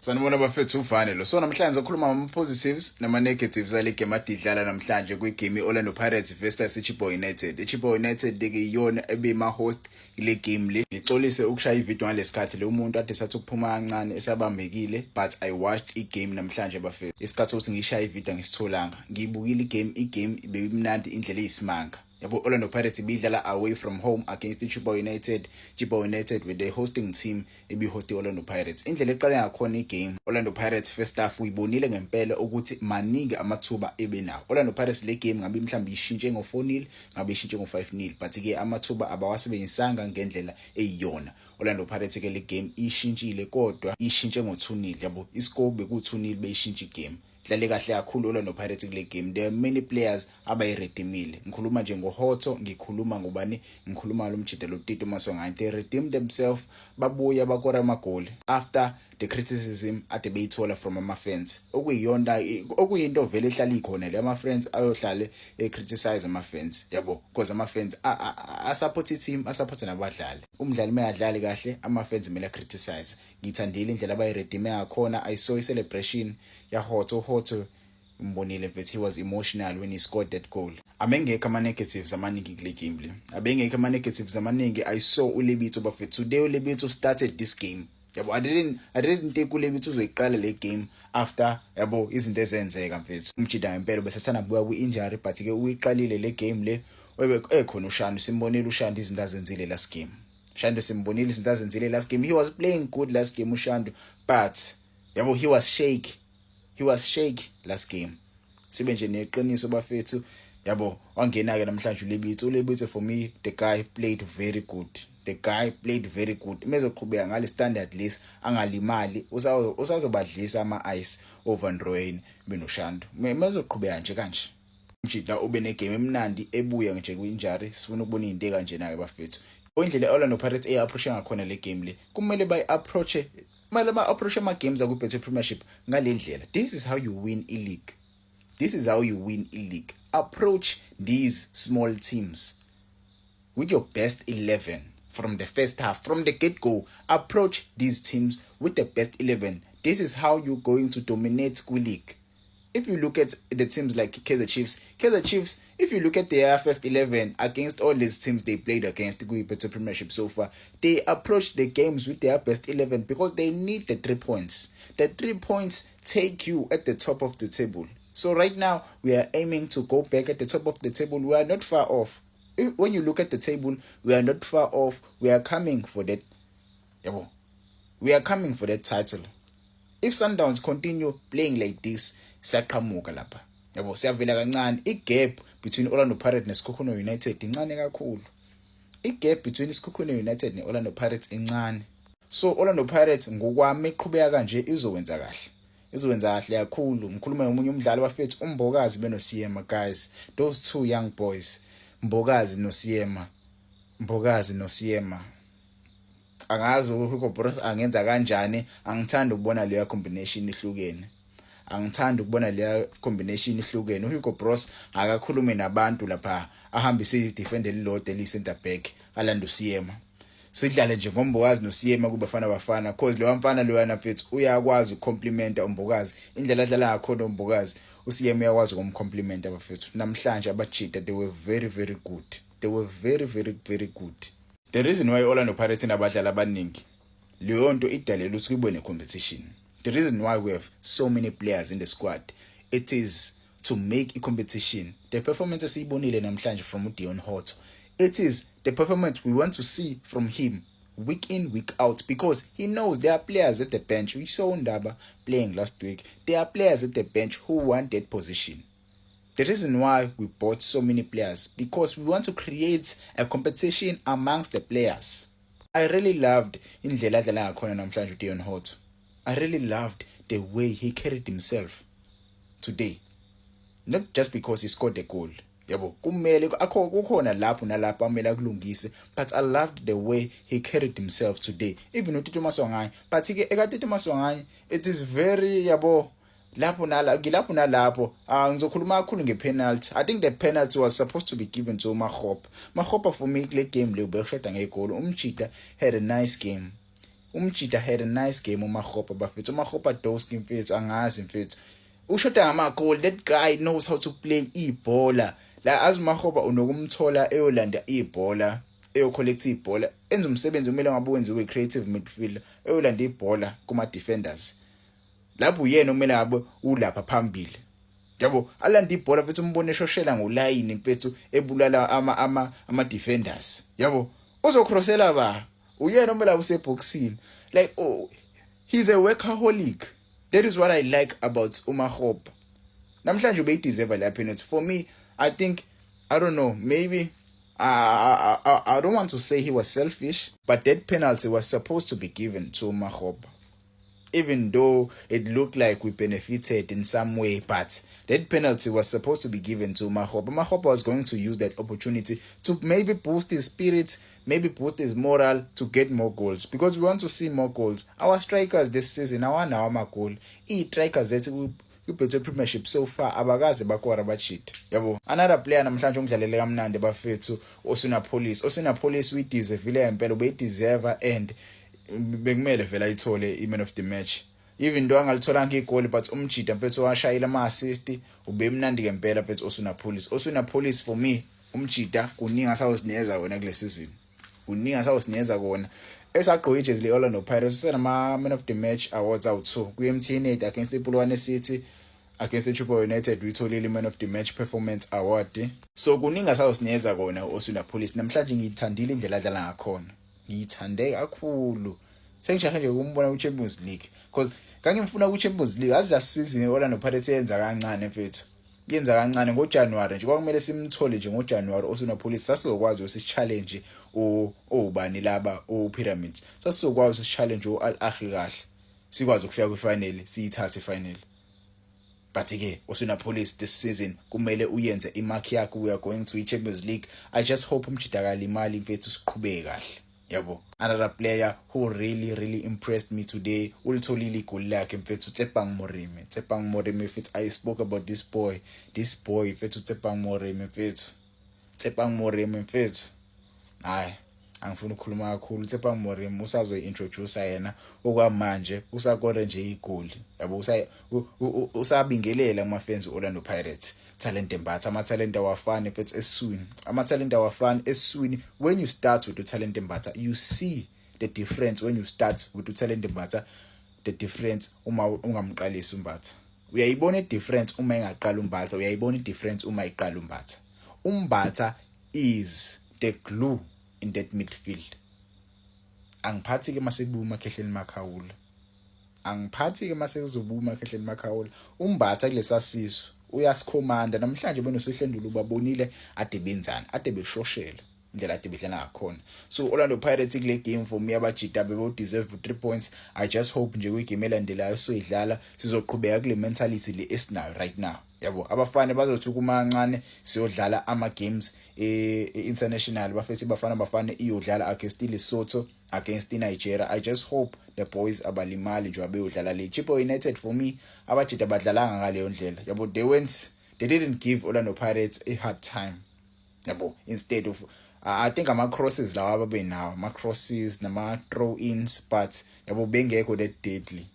Sanibona bafethu uvane lo. So namhlanje sikhuluma ngama-positives nama-negatives ale game adidlala namhlanje kwigame i-Orlando Pirates versus iChibo United. iChibo United-ke iyona ebema-host ile game le. Ngixolise ukushaya ivideo ngalesikhathi lo muntu ade sathi ukuphuma kancane esabambekile, but I watched igame namhlanje bafethu. Isikhathi ukuthi ngishaya ivideo ngisitholanga. Ngiyibukile igame beyimnandi indlela eyisimanga. Yabo Orlando Pirates ibidlala away from home against iChibo United. Chibo United with the hosting team ibihost Orlando Pirates. Indlela eqale ngakhona igame, Orlando Pirates first half uyibonile ngempela ukuthi maningi amathuba ebenawo. Orlando Pirates le game ngabe mhlawumbe ishintshe ngo4-0, ngabe ishintshe ngo5-0, but ke amathuba abawasebenzisanga ngendlela eyiyona. Orlando Pirates ke le game ishintshile kodwa ishintshe ngo2-0. Yabo iscore beku2-0 beyishintshe igame. Dlale kahle kakhulu Orlando Pirates kule game. There are many players abayirediimile. Ngikhuluma nje ngoHotho, ngikhuluma ngobani, ngikhuluma lo mjidelo Tito Maswanganyi. They redeemed themselves, babuya bakora amagoli after the criticism ade beyithola from ama-fans. Okuyinto vele ehlala ikhona le ama-fans ayohlale criticize ama-fans. Yabo, because ama-fans support team, support nabadlali. Umdlali mayadlali kahle, ama-fans mele criticize. Ngithandile indlela abayiredeeme ngakhona. I saw celebration ya Hotho mbonile mfethu, he was emotional when he scored that goal. Abengekho ama-negatives amaningi kule game le. Abengekho ama-negatives amaningi. I saw uLebito bafethu. Today uLebito started this game. Yabo, I didn't think uLebito uzoyiqala le game after yabo izinto ezenzeka mfethu. Umjida ngempela bese sanabuya ku-injury, but ke uyiqalile le game le. Ekhona uShando, simbonile uShando izinto azenzile last game. Shando simbonile izinto azenzile last game. He was playing good last game uShando, but yabo he was shaky last game. Sibe nje neqiniso bafethu. Yabo wangena ke namhlanje uLebito for me, the guy played very good. Mezoqhubeka ngale standard list angalimali, usazobadlisa ama-ice over Ndroyeni benoShando. Mezoqhubeka nje kanje. Umjida ube negame emnandi ebuya nje ku-injury. Sifuna ukubona izinto kanje naye bafethu. Oyindlela Orlando Pirates approach ngakhona le game le. Kumele approach ama-games aku-Betway Premiership ngale ndlela. This is how you win a league. Approach these small teams with your best 11 from the first half, from the get-go. Approach these teams with the best 11. This is how you're going to dominate the league. If you look at the teams like Kaizer Chiefs, if you look at their first 11 against all these teams they played against the Betway Premiership so far, they approach the games with their best 11 because they need the 3 points. The 3 points take you at the top of the table. So right now, we are aiming to go back at the top of the table. We are not far off. When you look at the table, we are not far off. We are coming for that. We are coming for that title. If Sundowns continue playing like this, siyaqhamuka lapha. Yabo, siyavela kancane. I-gap between Orlando Pirates neSikhukhune United incane kakhulu. I-gap between iSikhukhune United neOrlando Pirates incane. So Orlando Pirates ngokwami eqhubeka kanje izowenza kahle kakhulu. Ngikhuluma ngomunye umdlali bafethu uMbokazi benoSiyema, guys. Those two young boys, Mbokazi noSiyema. Angazi uHugo Bros angenza kanjani. Angithanda ukubona leya combination ihlukene. uHugo Bros akakhulume nabantu lapha, ahambise defender lilodwa eli-center back alanda uSiyema. Sidlale nje ngoMbokazi noSiyema bafana cause lo mfana loyana mfethu uyakwazi ukucomplimenta uMbokazi. Indlela adlala ngakhona uMbokazi, uSiyema uyakwazi ukumcomplimenta bafethu. Namhlanje abajida they were very very good. The reason why Orlando Pirates nabadlali abaningi leyo nto idalela ukuthi kube ne-competition. The reason why we have so many players in the squad, it is to make a competition. The performance esiyibonile namhlanje from uDeon Hotho, it is the performance we want to see from him week in, week out, because he knows there are players at the bench. We saw Ndaba playing last week. There are players at the bench who want that position. The reason why we bought so many players, because we want to create a competition amongst the players. I really loved indlela adlala ngakhona namhlanje uDeon Hotho. I really loved the way he carried himself today. Not just because he scored a goal. Yabo, kumele kukhona lapho nalapho amele akulungise, but I loved the way he carried himself today. Even uTito Maswanganyi, but Tito Maswanganyi, it is very yabo lapho nalapho. Ngizokhuluma kakhulu ngepenalty. I think the penalty was supposed to be given to Makgopa for me kule game le ubeshota ngegoli. Umjida had a nice game. Umjida had a nice game uMakgopa bafethu. uMakgopa Doski mfethu angazi mfethu. Ushoda ngama-goal. That guy knows how to play ibhola. La azi uMakgopa unokumthola eyolanda ibhola, collect ibhola. Enza umsebenzi umele ngabe wenziwe creative midfielder, eyolanda ibhola kuma defenders. Lapho yena umele ngabe ulapha phambili. Yabo, alanda ibhola mfethu umbone eshoshela ngolayini mfethu ebulala ama defenders. Yabo, uzocrossela ba. Uyena umele useboxing. Like, oh, he's a workaholic. That is what I like about uMakgopa. Namhlanje ube deserve la penalty. For me, I think, I don't know, maybe I don't want to say he was selfish, but that penalty was supposed to be given to uMakgopa. Even though it looked like we benefited in some way, but that penalty was supposed to be given to uMakgopa. uMakgopa was going to use that opportunity to maybe boost his spirits, maybe boost his morale to get more goals, because we want to see more goals. Our strikers this season, our goal. Strikers that better premiership so far abakaze bakwara bachita. Yabo, another player namhlanje ongidlalele kamnandi bafethu Osuna Police we deserve impela ube deserve and bekumele vela ayithole i-man of the match. Even though angalitholanga igoli, but umjida mfethu washayila ama-assist ube mnandi ngempela mfethu Osuna Police for me umjida kuningi asawusinikeza wona kule season. Kuningi asawusinikeza kona. Esagqoke ijezi le-Orlando Pirates usenama-man of the match awards awu-2 ku-MTN8 against iPolokwane City, against iChippa United uyitholile i-man of the match performance award. So kuningi asawusinikeza kona Osuna Police. Namhlanje ngiyithandile indlela adlala ngakhona. Ngiyithande kakhulu. Sengijahe nje ukumbona ku-Champions League, because ngangimfuna ku-Champions League. Azi last season i-Orlando Pirates yenza kancane mfethu. Yenza kancane ngoJanuary nje, kwakumele simthole nje ngoJanuary Osuna Police. Sasizokwazi usi-challenge ubani laba Pyramids. Sasizokwazi usi-challenge Al Ahly kahle. Sikwazi ukufika kwi-final, siyithathe i-final. But ke Osuna Police this season kumele uyenze imark yakho. We are going to i-Champions League. I just hope umjida kalimali mfethu siqhubeke kahle. Yabo, another player who really impressed me today, ulitholile igoli lakhe mfethu Tsepang Moremi mfethu. I spoke about this boy mfethu Tsepang Moremi mfethu. Hayi, angifuni ukukhuluma kakhulu. Tsepang Moremi usazoyi-introduce yena okwamanje, usakore nje igoli. Yabo, usabingelela kuma-fans Orlando Pirates. Talent Mbatha, ama-talent awafani mfethu eswini. Ama-talent awafani eswini. When you start with the talent Mbatha, you see the difference. When you start with the talent Mbatha, the difference uma ungamqalisi uMbatha. Uyayibona i-difference uma engaqala uMbatha, uyayibona i-difference uma iqala uMbatha. uMbatha is the glue in that midfield. Angiphathi ke masekubuma Khehleni Makhawula. uMbatha kulesa siso uyasikhomanda. Namhlanje benosihlendulo ubabonile ade benzana, ade beshoshela indlela ade bedlala ngakhona. So Orlando Pirates kule game for me abajida bebo deserve 3 points. I just hope nje kwi-game elandelayo soyidlala sizoqhubeka kule mentality le esinayo right now. Yabo, abafana bazothi kumancane siyodlala ama games international bafana iyodlala against Lesotho, against Nigeria. I just hope the boys abalimali nje abeyodlala le Chippa United. For me abajida badlalanga ngaleyo ndlela. Yabo, they didn't give Orlando Pirates a hard time. Yabo, instead of I think ama-crosses lawa ababenawo, ama-crosses nama-throw-ins, but yabo bengekho that deadly.